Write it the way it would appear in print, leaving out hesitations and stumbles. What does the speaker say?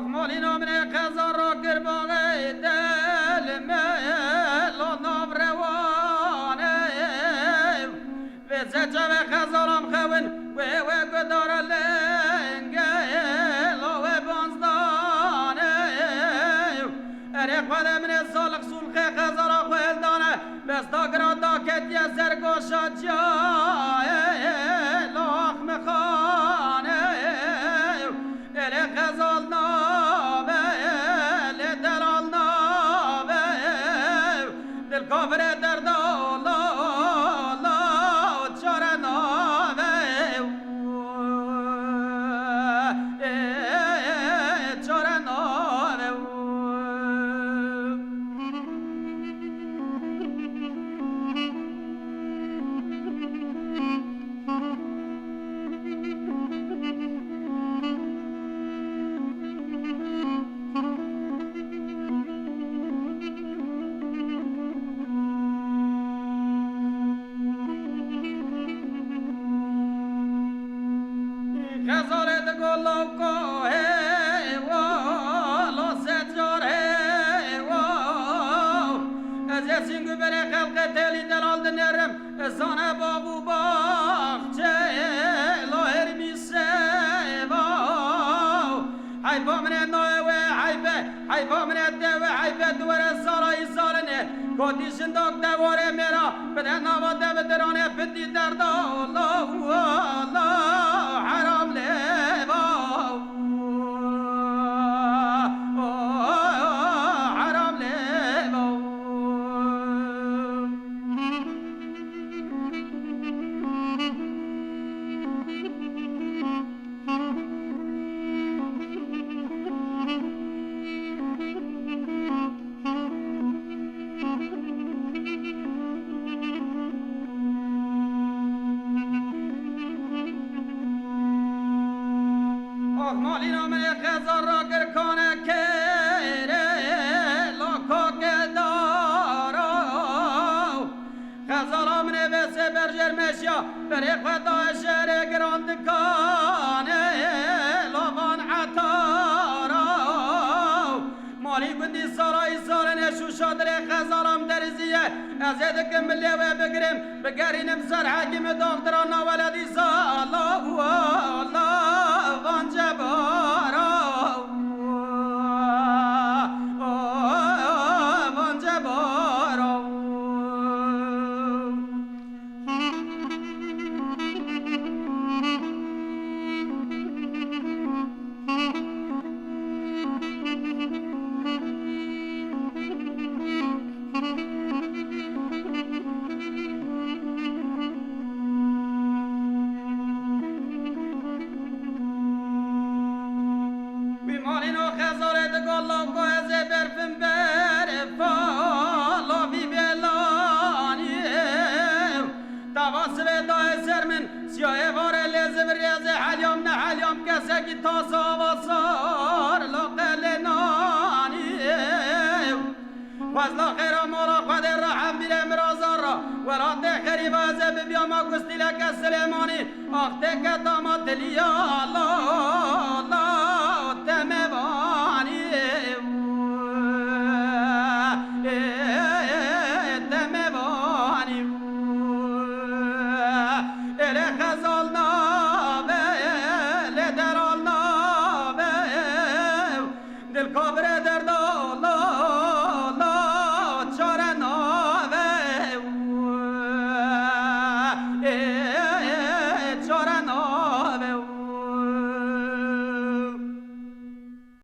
مالی نامنه خزار را گرباغه دل میلا نابروانه و زجه و خزارم خوین و گدار لنگه لا و بانزدانه اره خود من سالق سلخه خزارا خویل دانه بستا گرادا کتی سرگوشا جای لاخ مخانه اره خزال نابه لدلال نابه دل کافر دردالا چاره نابه چاره نابه خزاره ده گلو که لا سجاره از یسینگو بره خلق تلی دلال دنرم زانه بابو باخچه لاهر میسه حیفا من نوه و حیفا من ده و حیفا دوره سالای سالنه کتی شنداک دواره میرا بده نوا ده بدرانه پتی دردا الله حرام لیوا حرام لیوا مالی نامه خزار را گرکانه کره لاکا گدارا خزار آمنه بسه برجر مشیا بری خدا شهر گراندکانه لاغان عطارا مالی گندی سارای سارنه شوشا در خزارم درزیه از ادکم ملی و بگرم بگرینم سر حکیم داکترانا ولدی سالا وانجبارا وانجبارا مالینو خزاره ده گلا کوزه برفم فالا بی بلانی تواس به دای سرمن سیاه واره لزه بریزه حلیام نه حلیام کسه کی تاسا واسار لقل نانی فضل خیر مولا خود رحم بیره مرازار را ولات خری بازه ببیام گستی لک سلیمانی آخته که دامات لیا الله